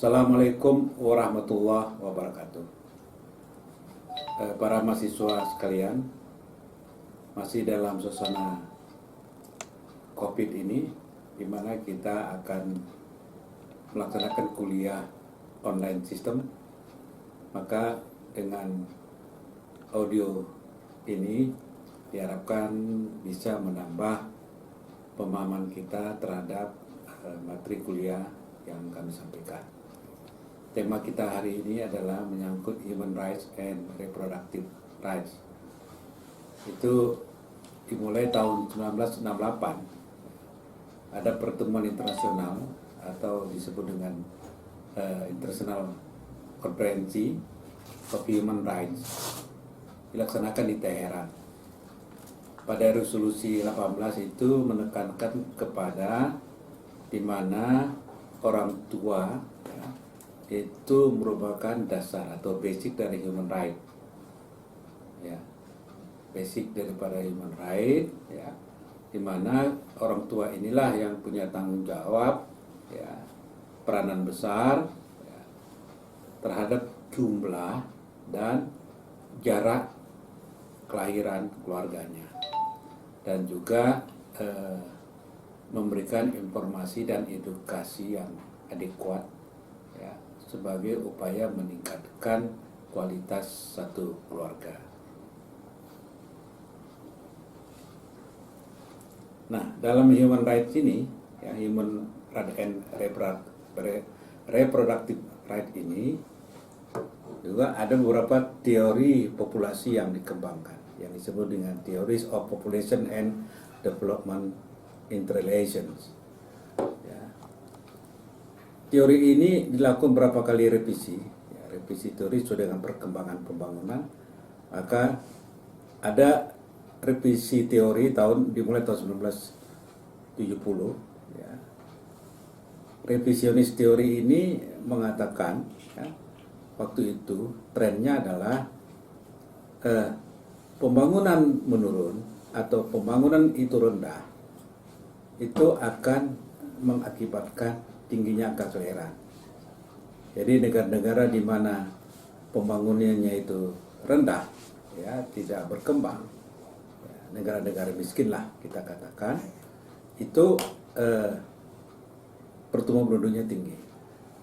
Assalamualaikum warahmatullahi wabarakatuh. Para mahasiswa sekalian, masih dalam suasana COVID ini, di mana kita akan melaksanakan kuliah online system, maka dengan audio ini diharapkan bisa menambah pemahaman kita terhadap materi kuliah yang kami sampaikan. Tema kita hari ini adalah menyangkut human rights and reproductive rights. Itu dimulai tahun 1968. Ada pertemuan internasional atau disebut dengan International Conference of Human Rights dilaksanakan di Teheran. Pada resolusi 18 itu menekankan kepada di mana orang tua itu merupakan dasar atau basic dari human right, ya, basic daripada human right, ya, di mana orang tua inilah yang punya tanggung jawab, ya, peranan besar, ya, terhadap jumlah dan jarak kelahiran keluarganya, dan juga memberikan informasi dan edukasi yang adekuat, ya, sebagai upaya meningkatkan kualitas satu keluarga. Nah, dalam human rights ini, ya, human right and reproductive right ini juga ada beberapa teori populasi yang dikembangkan, yang disebut dengan theories of population and development interrelations. Teori ini dilakukan berapa kali revisi, ya, revisi teori sesuai dengan perkembangan pembangunan. Maka ada revisi teori dimulai tahun 1970. Ya. Revisionis teori ini mengatakan, ya, waktu itu trennya adalah pembangunan menurun atau pembangunan itu rendah, itu akan mengakibatkan tingginya angka kelahiran. Jadi negara-negara di mana pembangunannya itu rendah, ya, tidak berkembang, ya, negara-negara miskin lah kita katakan, itu pertumbuhan penduduknya tinggi.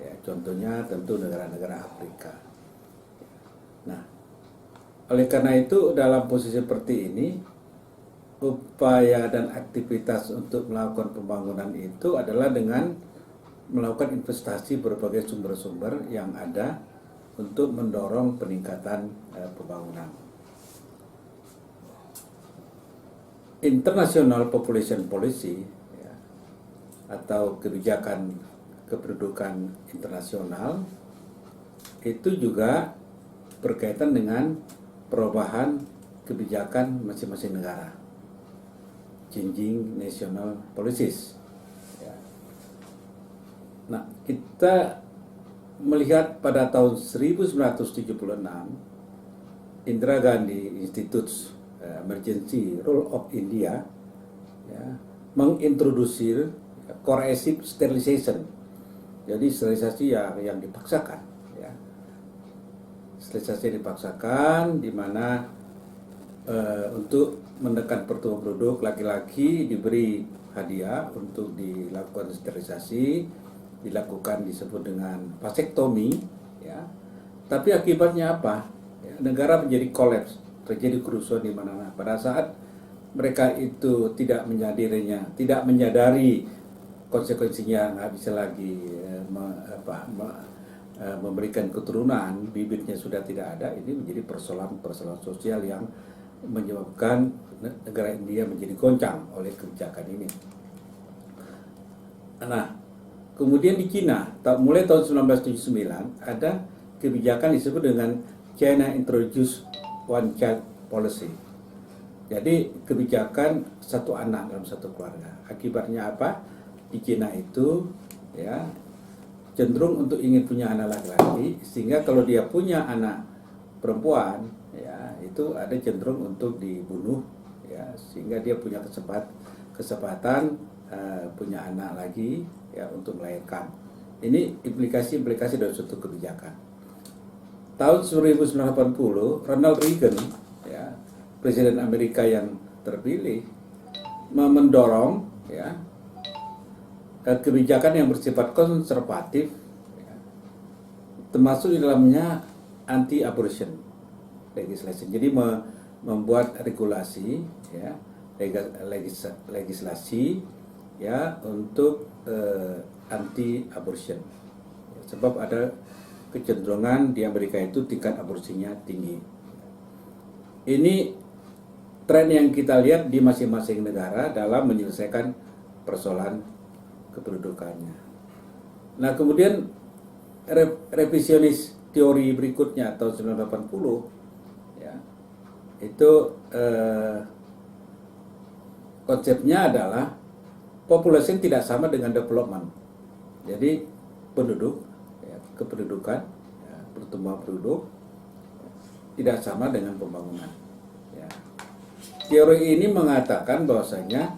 Ya, contohnya tentu negara-negara Afrika. Nah, oleh karena itu dalam posisi seperti ini, upaya dan aktivitas untuk melakukan pembangunan itu adalah dengan melakukan investasi berbagai sumber-sumber yang ada untuk mendorong peningkatan pembangunan. International Population Policy, ya, atau kebijakan kependudukan internasional itu juga berkaitan dengan perubahan kebijakan masing-masing negara, changing national policies. Nah, kita melihat pada tahun 1976, Indira Gandhi Institute Emergency Rule of India, ya, mengintrodusir coercive sterilization. Jadi sterilisasi yang dipaksakan, ya. Sterilisasi dipaksakan di mana untuk menekan pertumbuhan penduduk, laki-laki diberi hadiah untuk dilakukan sterilisasi, dilakukan disebut dengan vasektomi, ya. Tapi akibatnya apa? Ya, negara menjadi kolaps, terjadi kerusuhan di mana-mana. Pada saat mereka itu tidak menyadari konsekuensinya, nggak bisa lagi memberikan keturunan, bibitnya sudah tidak ada. Ini menjadi persoalan sosial yang menyebabkan negara India menjadi goncang oleh kebijakan ini. Nah, kemudian di Cina, mulai tahun 1979 ada kebijakan disebut dengan China Introduce One Child Policy. Jadi kebijakan satu anak dalam satu keluarga. Akibatnya apa? Di Cina itu, ya, cenderung untuk ingin punya anak laki-laki, sehingga kalau dia punya anak perempuan, ya, itu ada cenderung untuk dibunuh, ya, sehingga dia punya kesempatan punya anak lagi, ya, untuk melahirkan. Ini implikasi-implikasi dari suatu kebijakan. Tahun 1980, Ronald Reagan, ya, Presiden Amerika yang terpilih, mendorong, ya, kebijakan yang bersifat konservatif, ya, termasuk di dalamnya anti-abortion legislation. Jadi membuat regulasi, ya, legislasi, ya, untuk anti-abortion. Sebab ada kecenderungan di Amerika itu tingkat aborsinya tinggi. Ini tren yang kita lihat di masing-masing negara dalam menyelesaikan persoalan kependudukannya. Nah, kemudian revisionis teori berikutnya tahun 1980, ya, itu konsepnya adalah populasi tidak sama dengan development. Jadi penduduk, ya, kependudukan, ya, pertumbuhan penduduk tidak sama dengan pembangunan. Ya. Teori ini mengatakan bahwasanya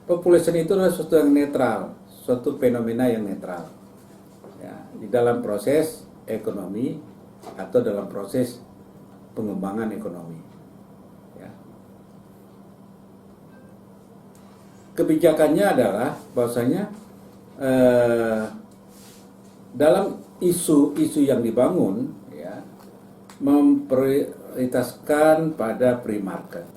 population itu adalah sesuatu yang netral, suatu fenomena yang netral, ya, di dalam proses ekonomi atau dalam proses pengembangan ekonomi. Ya. Kebijakannya adalah bahwasanya dalam isu-isu yang dibangun, ya, memprioritaskan pada free market,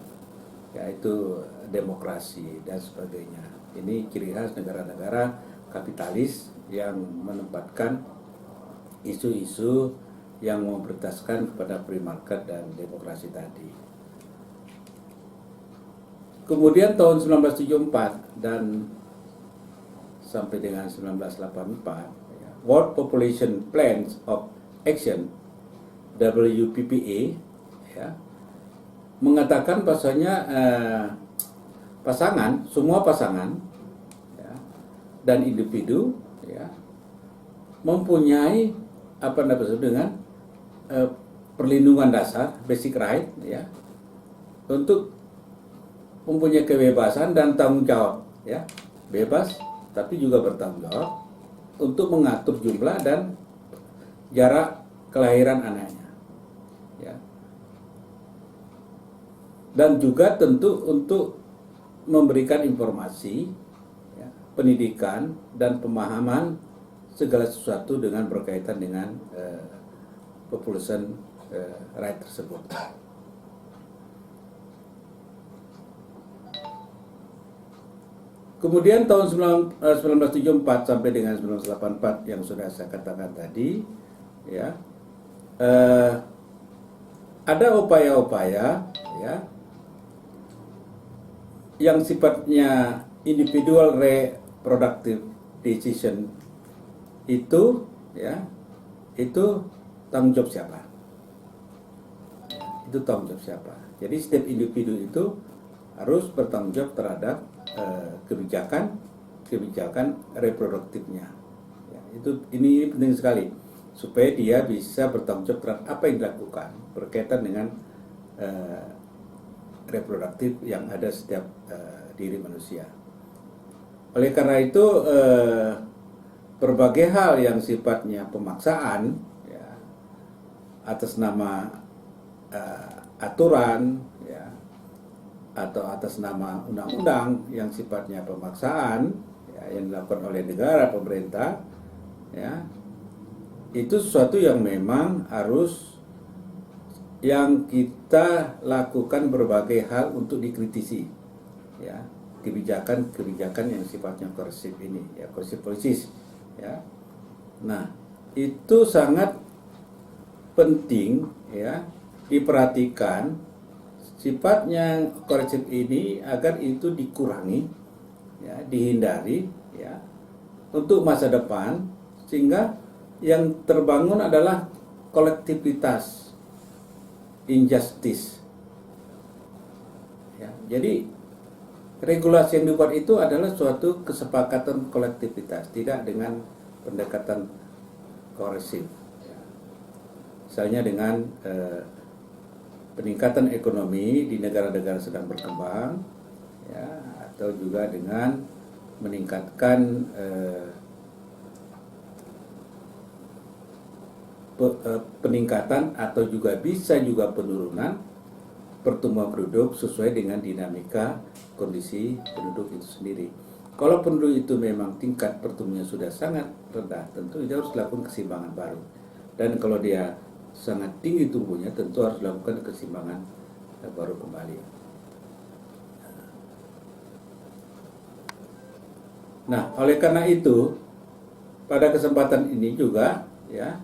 yaitu demokrasi dan sebagainya. Ini ciri khas negara-negara kapitalis yang menempatkan isu-isu yang memprioritaskan kepada free market dan demokrasi tadi. Kemudian tahun 1974 dan sampai dengan 1984, ya, World Population Plans of Action (WPPA), ya, mengatakan bahwasanya semua pasangan, ya, dan individu, ya, mempunyai apa disebut dengan perlindungan dasar (basic right), ya, untuk mempunyai kebebasan dan tanggung jawab, ya, bebas tapi juga bertanggung jawab untuk mengatur jumlah dan jarak kelahiran anaknya, ya. Dan juga tentu untuk memberikan informasi, ya, pendidikan dan pemahaman segala sesuatu dengan berkaitan dengan population right tersebut. Kemudian tahun 1974 sampai dengan 1984 yang sudah saya katakan tadi, ya, ada upaya-upaya, ya, yang sifatnya individual reproductive decision itu, ya, itu tanggung jawab siapa? Itu tanggung jawab siapa? Jadi setiap individu itu harus bertanggung jawab terhadap kebijakan reproduktifnya. Ya, ini penting sekali supaya dia bisa bertanggung jawab terhadap apa yang dilakukan berkaitan dengan reproduktif yang ada setiap diri manusia. Oleh karena itu berbagai hal yang sifatnya pemaksaan, ya, atas nama aturan, ya, atau atas nama undang-undang yang sifatnya pemaksaan, ya, yang dilakukan oleh negara, pemerintah, ya, itu sesuatu yang memang harus yang kita lakukan berbagai hal untuk dikritisi, ya, kebijakan yang sifatnya koersif ini, ya, koersif polisis, ya. Nah, itu sangat penting, ya, diperhatikan sifatnya koersif ini agar itu dikurangi, ya, dihindari, ya, untuk masa depan, sehingga yang terbangun adalah kolektivitas, injustice, ya. Jadi regulasi yang dibuat itu adalah suatu kesepakatan kolektivitas, tidak dengan pendekatan koersif, ya. Misalnya dengan peningkatan ekonomi di negara-negara sedang berkembang, ya, atau juga dengan meningkatkan peningkatan atau juga bisa juga penurunan pertumbuhan penduduk sesuai dengan dinamika kondisi penduduk itu sendiri. Kalau penduduk itu memang tingkat pertumbuhannya sudah sangat rendah, tentu dia harus dilakukan keseimbangan baru. Dan kalau dia sangat tinggi tumbuhnya, tentu harus dilakukan keseimbangan baru kembali. Nah, oleh karena itu, pada kesempatan ini juga, ya,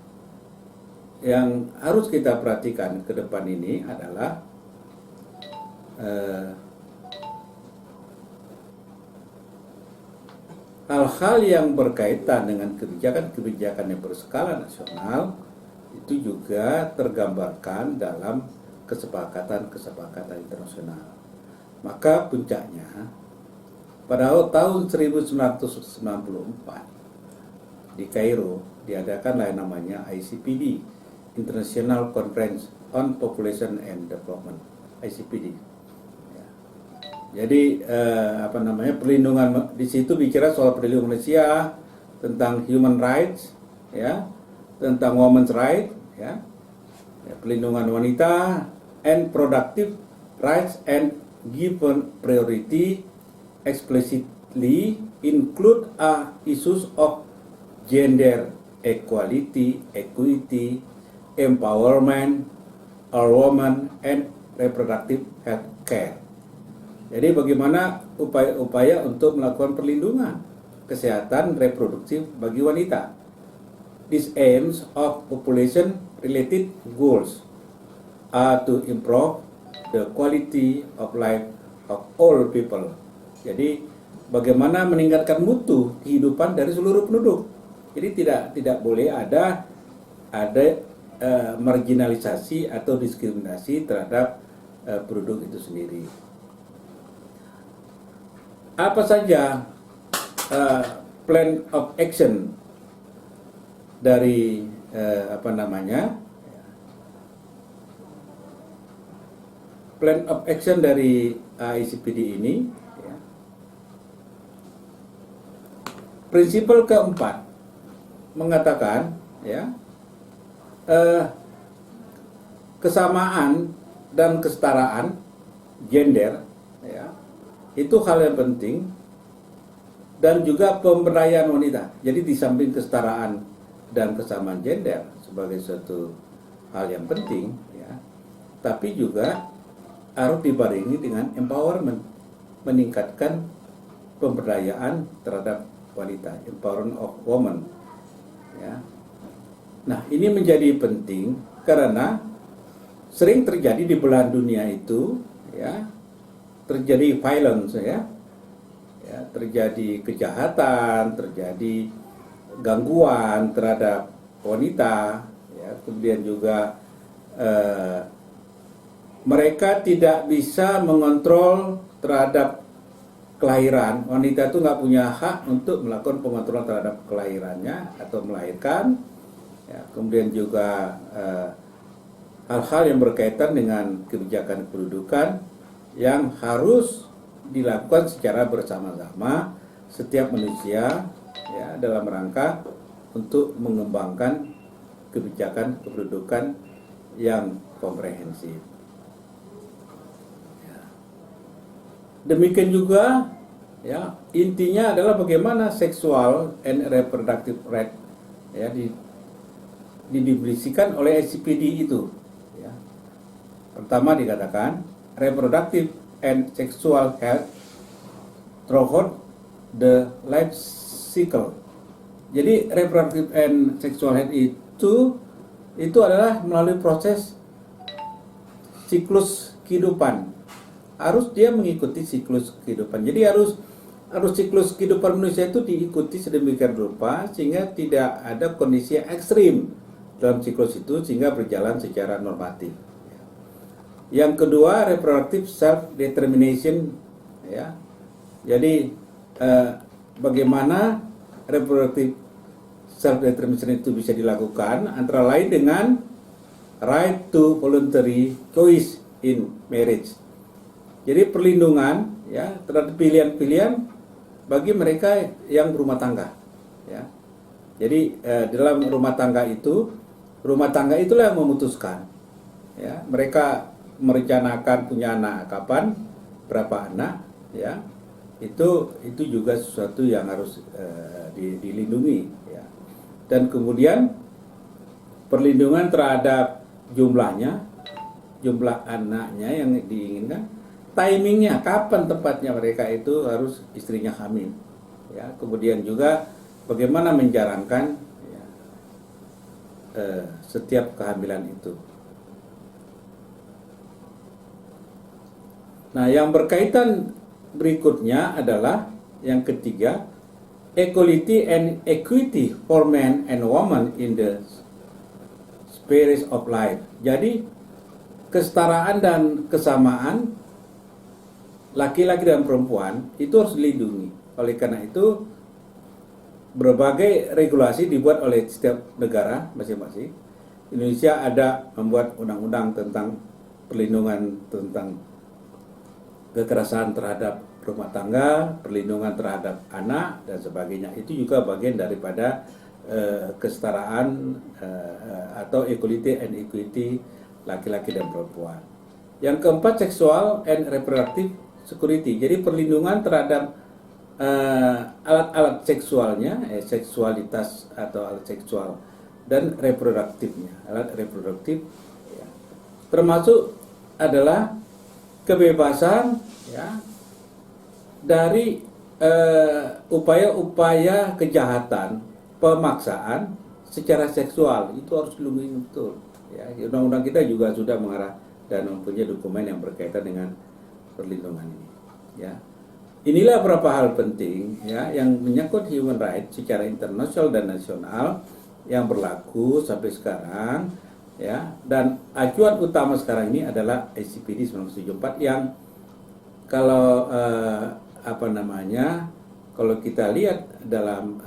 yang harus kita perhatikan ke depan ini adalah hal-hal yang berkaitan dengan kebijakan-kebijakan yang berskala nasional itu juga tergambarkan dalam kesepakatan-kesepakatan internasional. Maka puncaknya pada tahun 1994 di Kairo diadakanlah yang namanya ICPD, International Conference on Population and Development, ICPD. Jadi perlindungan di situ bicara soal perlindungan manusia, tentang human rights, ya, tentang women's right, ya, perlindungan wanita, and productive rights, and given priority explicitly include issues of gender equality, equity, empowerment, our women, and reproductive health care. Jadi bagaimana upaya-upaya untuk melakukan perlindungan kesehatan reproduktif bagi wanita. These aims of population-related goals are to improve the quality of life of all people. Jadi bagaimana meningkatkan mutu kehidupan dari seluruh penduduk. Jadi tidak boleh ada marginalisasi atau diskriminasi terhadap penduduk itu sendiri. Apa saja plan of action dari plan of action dari ICPD ini, ya. Prinsipal keempat mengatakan, ya, kesamaan dan kesetaraan gender, ya, itu hal yang penting, dan juga pemberdayaan wanita. Jadi di samping kesetaraan dan kesamaan gender sebagai suatu hal yang penting, ya, tapi juga harus dibarengi dengan empowerment, meningkatkan pemberdayaan terhadap wanita, empowerment of women, ya. Nah, ini menjadi penting karena sering terjadi di belahan dunia itu, ya, terjadi violence, ya, terjadi kejahatan, terjadi gangguan terhadap wanita, ya, kemudian juga mereka tidak bisa mengontrol terhadap kelahiran. Wanita itu nggak punya hak untuk melakukan pengontrolan terhadap kelahirannya atau melahirkan, ya, kemudian juga hal-hal yang berkaitan dengan kebijakan kependudukan yang harus dilakukan secara bersama-sama setiap manusia, ya, dalam rangka untuk mengembangkan kebijakan kependudukan yang komprehensif. Ya. Demikian juga, ya, intinya adalah bagaimana seksual and reproductive right, ya, didefinisikan oleh ICPD itu, ya. Pertama dikatakan reproductive and sexual health throughout the life cycle. Jadi reproductive and sexual health itu adalah melalui proses siklus kehidupan. Harus dia mengikuti siklus kehidupan. Jadi harus siklus kehidupan manusia itu diikuti sedemikian rupa sehingga tidak ada kondisi ekstrim dalam siklus itu sehingga berjalan secara normatif. Yang kedua, reproductive self-determination, ya. Jadi bagaimana reproductive self-determination itu bisa dilakukan antara lain dengan right to voluntary choice in marriage. Jadi perlindungan, ya, terhadap pilihan-pilihan bagi mereka yang berumah tangga, ya. Jadi dalam rumah tangga itu rumah tangga itulah yang memutuskan. Ya, mereka merencanakan punya anak kapan, berapa anak, ya. Itu juga sesuatu yang harus dilindungi, ya. Dan kemudian perlindungan terhadap jumlah anaknya yang diinginkan, timingnya kapan tepatnya mereka itu harus istrinya hamil, ya. Kemudian juga bagaimana menjalankan, ya, setiap kehamilan itu. Nah, yang berkaitan berikutnya adalah yang ketiga, equality and equity for men and women in the spheres of life. Jadi kesetaraan dan kesamaan laki-laki dan perempuan itu harus dilindungi. Oleh karena itu berbagai regulasi dibuat oleh setiap negara masing-masing. Indonesia ada membuat undang-undang tentang perlindungan tentang kekerasan terhadap rumah tangga, perlindungan terhadap anak dan sebagainya. Itu juga bagian daripada kesetaraan atau equality and equity laki-laki dan perempuan. Yang keempat, sexual and reproductive security. Jadi perlindungan terhadap alat-alat seksualnya, seksualitas atau alat seksual, dan reproduktifnya, alat reproduktif, ya. Termasuk adalah kebebasan, ya, dari upaya-upaya kejahatan, pemaksaan secara seksual, itu harus dilindungi betul. Ya, undang-undang kita juga sudah mengarah dan mempunyai dokumen yang berkaitan dengan perlindungan ini. Ya, inilah beberapa hal penting, ya, yang menyangkut human rights secara internasional dan nasional yang berlaku sampai sekarang, ya. Dan acuan utama sekarang ini adalah ICPD 1974 yang kalau kalau kita lihat dalam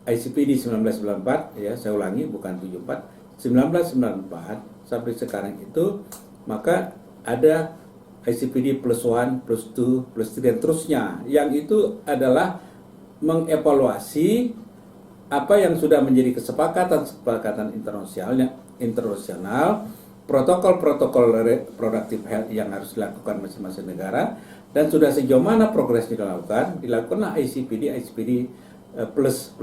ICPD 1994, ya, saya ulangi, bukan 74, 1994 sampai sekarang itu, maka ada ICPD plus 1, plus 2, plus 3 dan terusnya, yang itu adalah mengevaluasi apa yang sudah menjadi kesepakatan internasional, protokol-protokol reproductive health yang harus dilakukan masing-masing negara, dan sudah sejauh mana progresnya dilakukanlah ICPD plus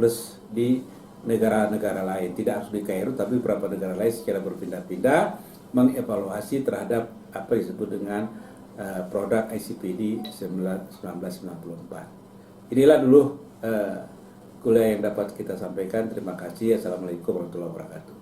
di negara-negara lain. Tidak harus di Kairo, tapi beberapa negara lain secara berpindah-pindah mengevaluasi terhadap apa disebut dengan produk ICPD 1994. Inilah dulu kuliah yang dapat kita sampaikan. Terima kasih. Assalamualaikum warahmatullahi wabarakatuh.